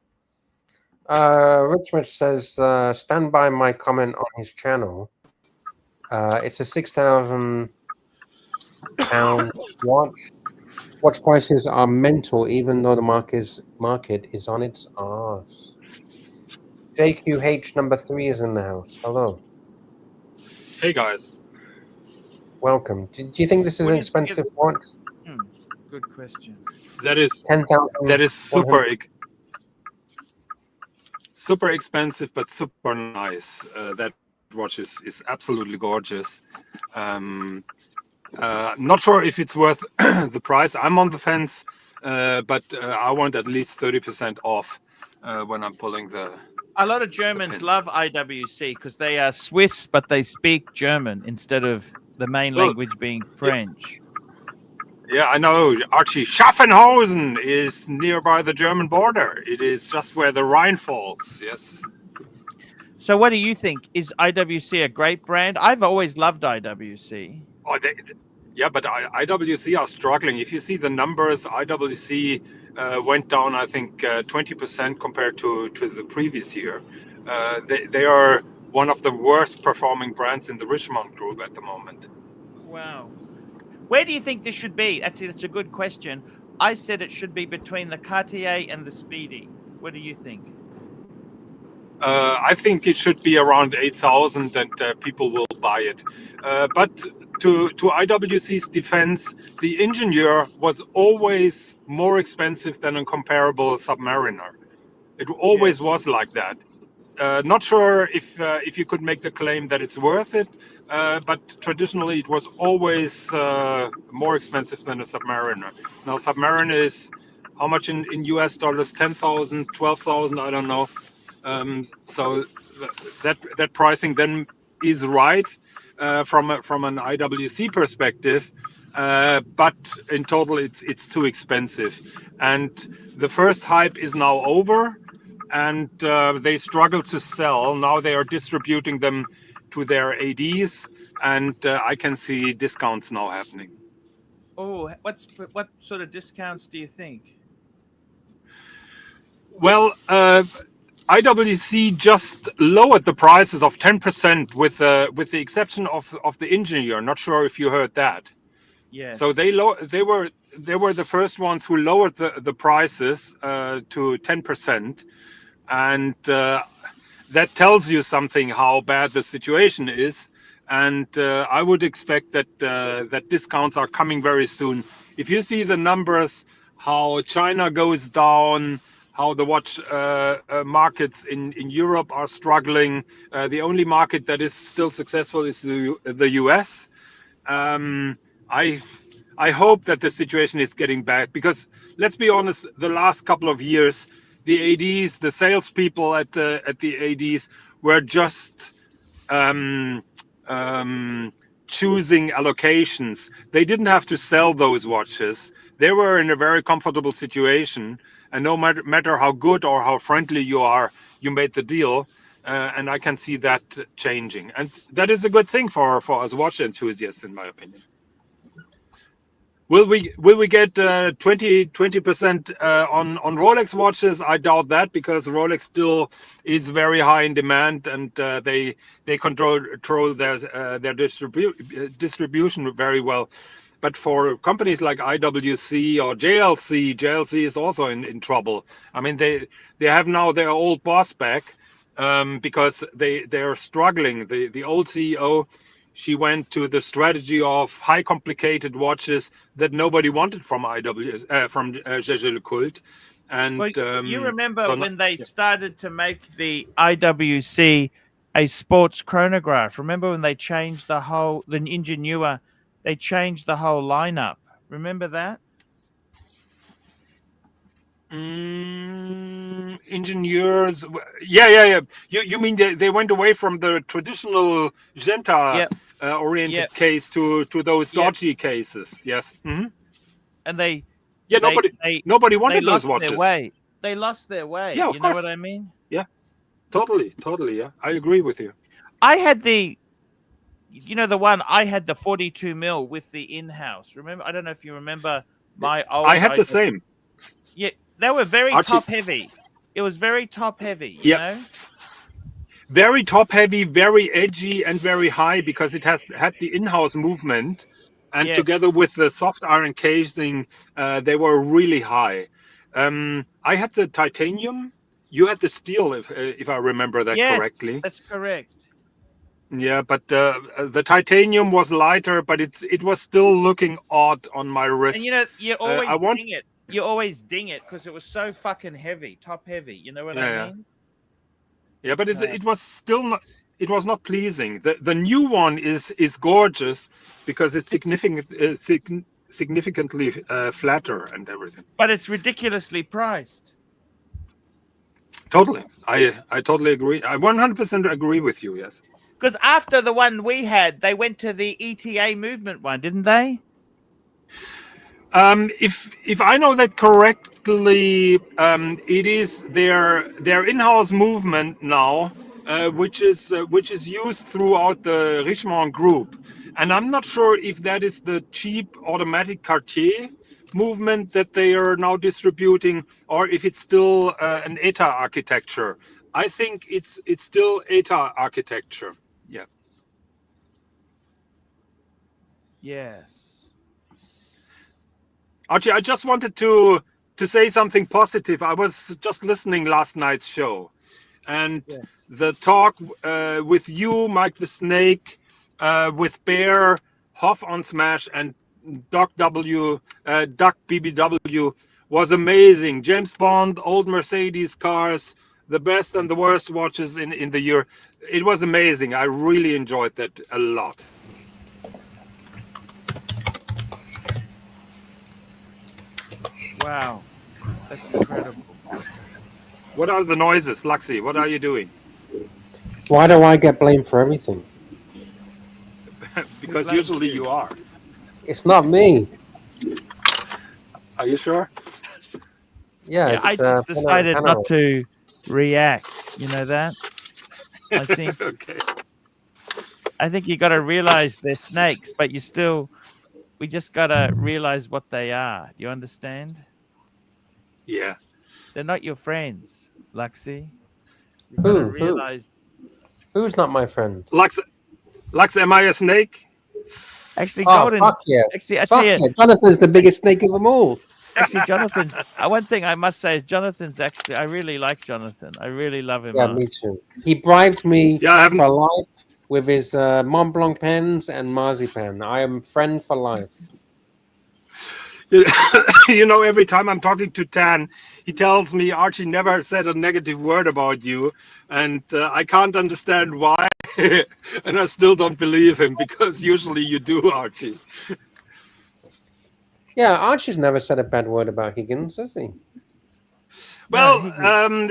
Richmond says, stand by my comment on his channel. It's a £6,000 watch. Watch prices are mental, even though the market is on its arse. JQH number 3 is in the house. Hello. Hey guys. Welcome. Do you think this is an expensive watch? Good question. That is 10,000. that is super expensive, but super nice. That watch is absolutely gorgeous. Not sure if it's worth the price. I'm on the fence, but I want at least 30% off when I'm pulling the. A lot of Germans love IWC because they are Swiss, but they speak German instead of the main language being French. Yeah, I know. Archie, Schaffenhausen is nearby the German border. It is just where the Rhine falls. Yes. So what do you think? Is IWC a great brand? I've always loved IWC. Oh, yeah, but IWC are struggling. If you see the numbers, IWC went down, I think, 20% compared to the previous year. They are one of the worst performing brands in the Richemont group at the moment. Wow. Where do you think this should be? Actually, that's a good question. I said it should be between the Cartier and the Speedy. What do you think? I think it should be around 8,000 and people will buy it. But to IWC's defense, the Engineer was always more expensive than a comparable Submariner. It always was like that. Not sure if you could make the claim that it's worth it, but traditionally it was always more expensive than a Submariner. Now Submariner is how much in US dollars? 10,000, 12,000, I don't know. So that pricing then is right from an IWC perspective, but in total it's too expensive. And the first hype is now over, and they struggle to sell. Now they are distributing them to their ADs, and I can see discounts now happening. Oh, what sort of discounts do you think? Well, IWC just lowered the prices of 10% with the exception of the Engineer. Not sure if you heard that. Yes. So they were the first ones who lowered the prices to 10%, and that tells you something how bad the situation is. And I would expect that that discounts are coming very soon. If you see the numbers, how China goes down, how the watch markets in Europe are struggling. The only market that is still successful is the US. I hope that the situation is getting bad, because let's be honest, the last couple of years, the ADs, the salespeople at the ADs were just choosing allocations. They didn't have to sell those watches. They were in a very comfortable situation, and no matter how good or how friendly you are, you made the deal. And I can see that changing, and that is a good thing for us watch enthusiasts, in my opinion. Will we get 20% on Rolex watches? I doubt that, because Rolex still is very high in demand, and they control their distribution very well. But for companies like IWC or JLC is also in trouble. I mean, they have now their old boss back, because they're struggling. The old CEO, she went to the strategy of high complicated watches that nobody wanted from from Jaeger-LeCoultre. And well, you remember so when they started to make the IWC a sports chronograph? Remember when they changed the Ingenua? They changed the whole lineup. Remember that? Engineers, yeah. You mean they went away from the traditional Genta oriented case to those dodgy cases? Yes. Mm-hmm. And nobody wanted those watches. They lost their way. Yeah, of you course. know what I mean? Yeah, totally. Yeah, I agree with you. I had the 42 mil with the in-house. Remember? I don't know if you remember my old. I had the same. Yeah, they were very Archie, top heavy. It was very top heavy. You know? Very top heavy, very edgy, and very high, because it had the in-house movement, and together with the soft iron casing, they were really high. I had the titanium. You had the steel, if I remember that correctly. That's correct. Yeah, but the titanium was lighter, but it was still looking odd on my wrist. And you always ding it. You always ding it because it was so fucking heavy, top heavy. You know what I mean? Yeah, but it was still not. It was not pleasing. The new one is gorgeous, because it's significantly flatter and everything. But it's ridiculously priced. Totally, I totally agree. I 100% agree with you. Yes. Because after the one we had, they went to the ETA movement one, didn't they? If I know that correctly, it is their in-house movement now, which is used throughout the Richemont group, and I'm not sure if that is the cheap automatic Cartier movement that they are now distributing, or if it's still an ETA architecture. I think it's still ETA architecture. Yeah. Yes. Archie, I just wanted to say something positive. I was just listening last night's show, and the talk with you, Mike the Snake, with Bear, Hoff on Smash, and Duck BBW was amazing. James Bond, old Mercedes cars, the best and the worst watches in the year. It was amazing. I really enjoyed that a lot. Wow, that's incredible. What are the noises, Luxy? What are you doing? Why do I get blamed for everything? Because usually you are. It's not me. Are you sure? Yeah, I just decided not to react. You know that? I think. Okay. I think you got to realize they're snakes, but we just got to realize what they are. Do you understand? Yeah. They're not your friends, Luxy. You got to realize. Who's not my friend? Lux, am I a snake? Actually, Golden. Fuck yeah. Actually, I tell you, Jonathan's the biggest snake of them all. Actually, Jonathan's. One thing I must say is Jonathan's actually. I really like Jonathan. I really love him. Yeah, me too. He bribed me Yeah, I haven't. for life with his Mont Blanc pens and marzipan. I am friend for life. You know, every time I'm talking to Tan, he tells me Archie never said a negative word about you, and I can't understand why, and I still don't believe him because usually you do, Archie. Yeah, Archie's never said a bad word about Higgins, has he? Well, No,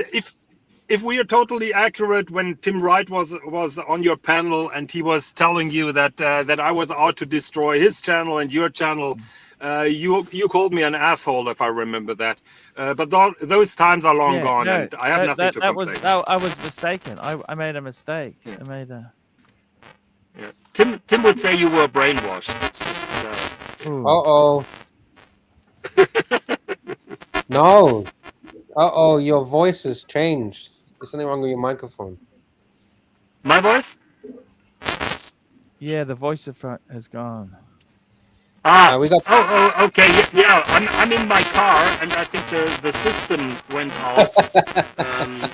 if we are totally accurate, when Tim Wright was on your panel and he was telling you that that I was out to destroy his channel and your channel, you called me an asshole, if I remember that. But those times are long gone, no, and I have nothing to complain. I was mistaken. I made a mistake. Yeah. I made a. Yeah. Tim would say you were brainwashed. So. Ooh. No. Your voice has changed. There's something wrong with your microphone. My voice? Yeah, the voice has gone. We got. Okay. Yeah. I'm in my car, and I think the system went off.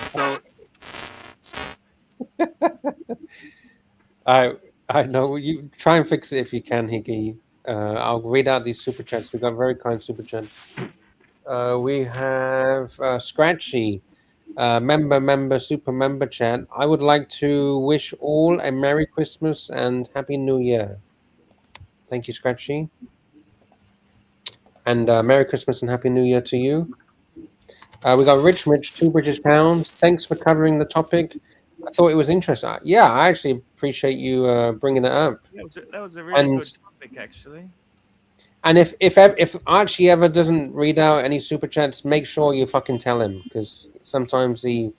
So. I know. You try and fix it if you can, Higgy. I'll read out these super chats. We got very kind super chats. We have Scratchy, member, super member chat. I would like to wish all a Merry Christmas and Happy New Year. Thank you, Scratchy. And Merry Christmas and Happy New Year to you. We got Rich Mitch, £2 Thanks for covering the topic. I thought it was interesting. Yeah, I actually appreciate you bringing it up. That was a really good topic, actually. And if Archie ever doesn't read out any super chats, make sure you fucking tell him, because sometimes he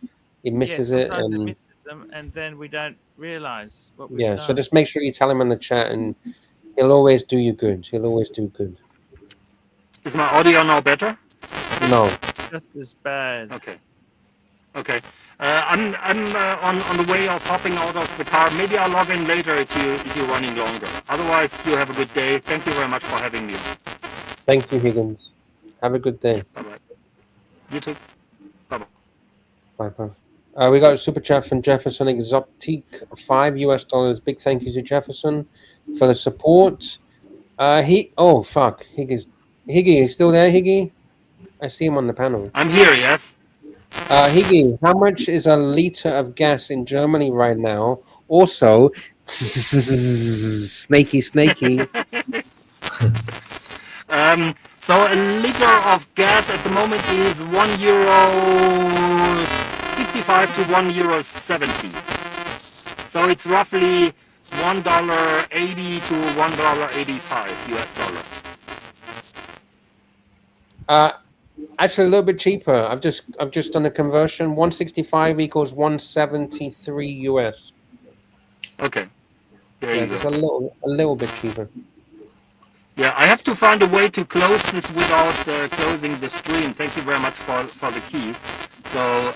misses it, and it misses them, and then we don't realize what we've done. So just make sure you tell him in the chat, and he'll always do you good. He'll always do good. Is my audio now better? No. Just as bad. Okay. I'm on the way of hopping out of the car. Maybe I'll log in later if you're running longer. Otherwise, you have a good day. Thank you very much for having me. Thank you, Higgins. Have a good day. Bye-bye. You too. Bye-bye. Bye. We got a super chat from Jefferson Exotic, $5. Big thank you to Jefferson for the support. Oh fuck, Higgy, you still there, Higgy? I see him on the panel. I'm here, yes. Higgy, how much is a liter of gas in Germany right now? Also, snaky. So a liter of gas at the moment is €1.65 to €1.70. So it's roughly $1.80 to $1.85 US dollar. Actually, a little bit cheaper. I've just done a conversion. 165 equals 173 US. Okay. There you It's go. a little bit cheaper. Yeah, I have to find a way to close this without closing the stream. Thank you very much for the keys. So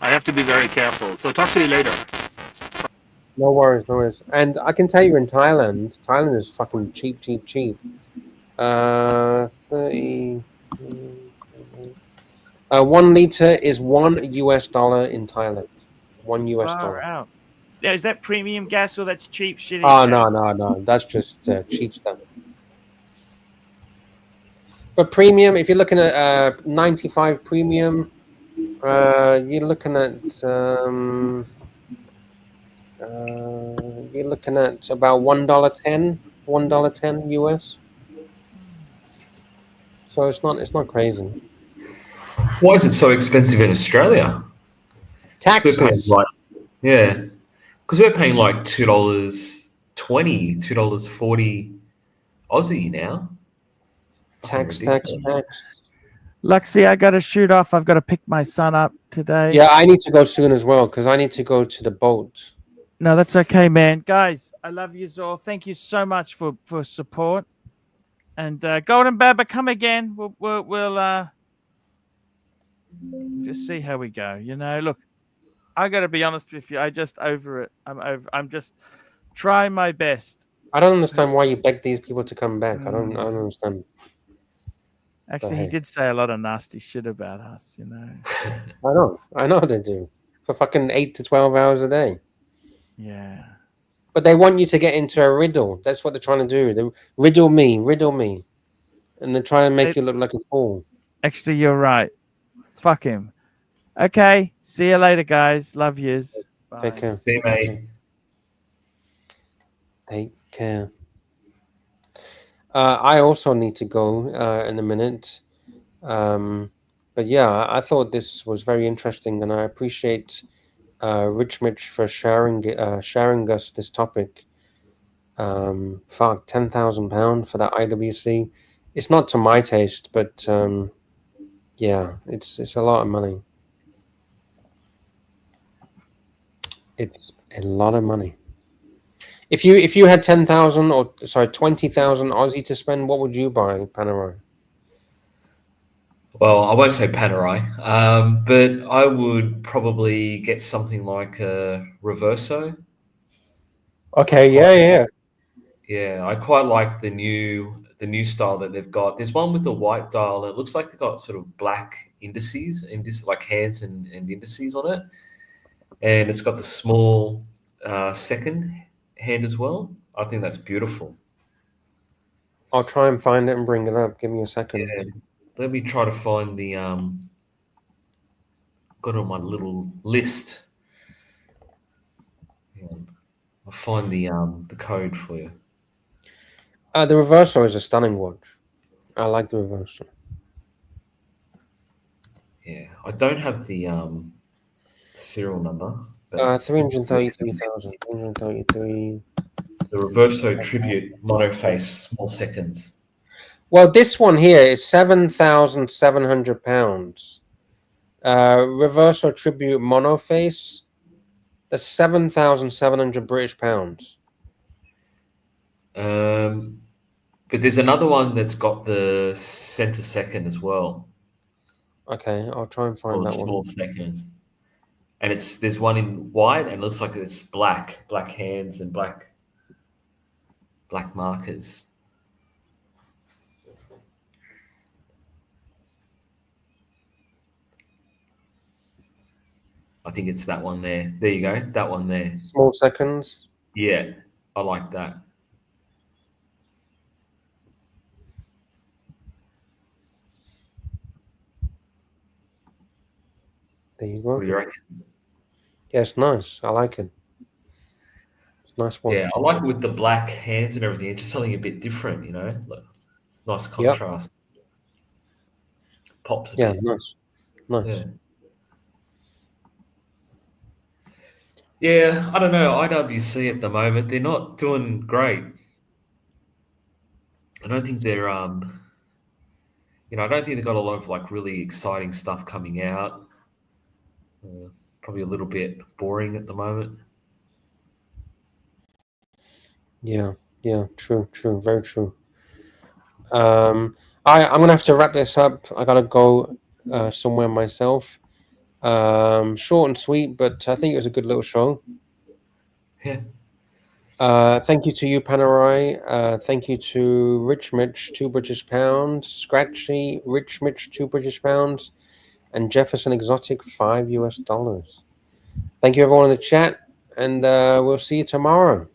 I have to be very careful. So talk to you later. No worries. And I can tell you in Thailand is fucking cheap. 30. 1 liter is $1 US in Thailand. $1 US. Out. Yeah, is that premium gas or that's cheap shitty? Oh no, that's just cheap stuff. But premium, if you're looking at 95 premium, you're looking at about $1.10 US. So it's not crazy. Why is it so expensive in Australia? Taxes. Because we're paying like $2.20, $2.40 Aussie now. Tax. Luxie, I got to shoot off. I've got to pick my son up today. Yeah, I need to go soon as well because I need to go to the boat. No, that's okay, man. Guys, I love you all. Thank you so much for support. And Golden Baba, come again. We'll just see how we go. You know, look, I got to be honest with you. I just over it. I'm just trying my best. I don't understand why you beg these people to come back. I don't understand. Actually, he did say a lot of nasty shit about us, you know. I know they do. For fucking 8 to 12 hours a day. Yeah. But they want you to get into a riddle. That's what they're trying to do. They riddle me. And they're trying to make you look like a fool. Actually, you're right. Fuck him. Okay. See you later, guys. Love yous. Bye. Take care. See you, mate. Take care. I also need to go in a minute. But yeah, I thought this was very interesting, and I appreciate Rich Mitch for sharing us this topic. Fuck, £10,000 for that IWC. It's not to my taste, but yeah, it's a lot of money. It's a lot of money. If you had 10,000 or 20,000 Aussie to spend, what would you buy, Panerai? Well, I won't say Panerai, but I would probably get something like a Reverso. Okay, yeah. Yeah, I quite like the new style that they've got. There's one with a white dial. It looks like they've got sort of black indices, like hands and indices on it. And it's got the small second hand as well. I think that's beautiful. I'll try and find it and bring it up. Give me a second. Yeah. Let me try to find the got it on my little list. Hang on. I'll find the code for you. The Reverso is a stunning watch. I like the Reverso. Yeah, I don't have the serial number. 333,000. 333. The Reverso Tribute Monoface Small Seconds. Well, this one here is £7,700. Reverso Tribute Monoface. That's 7,700 British pounds. But there's another one that's got the center second as well. Okay, I'll try and find that small one. second. And there's one in white and it looks like it's black hands and black markers. I think it's that one there. There you go. That one there. Small seconds. Yeah, I like that. There you go. What do you reckon? Yeah, it's nice. I like it. It's a nice one. Yeah, I like it with the black hands and everything. It's just something a bit different, you know? Look, it's nice contrast. Yep. Pops a bit. Nice. Yeah. Yeah, I don't know. IWC at the moment, they're not doing great. I don't think they're I don't think they've got a lot of like really exciting stuff coming out. Probably a little bit boring at the moment. Yeah, true, very true. I'm gonna have to wrap this up. I gotta go somewhere myself. Short and sweet, but I think it was a good little show. Yeah. Thank you to you, Panerai. Thank you to Rich Mitch, £2 Scratchy, Rich Mitch, £2 and Jefferson Exotic, $5. Thank you, everyone in the chat, and we'll see you tomorrow.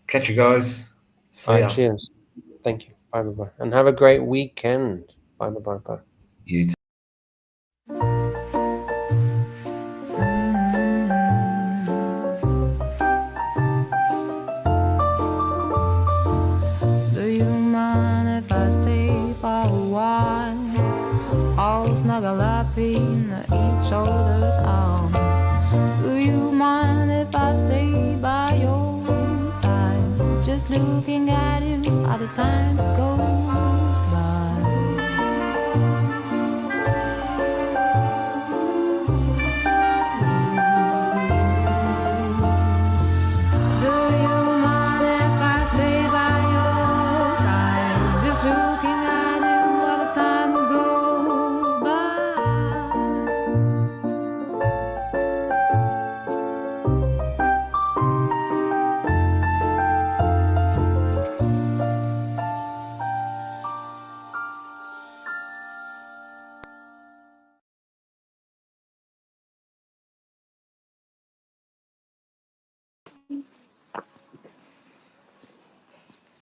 Catch you guys. See ya. Cheers. Thank you. Bye. And have a great weekend. Bye. You too. Do you mind if I stay for a while? All snuggle up in each other's arms. Do you mind if I stay by your side? Just looking at you all the time.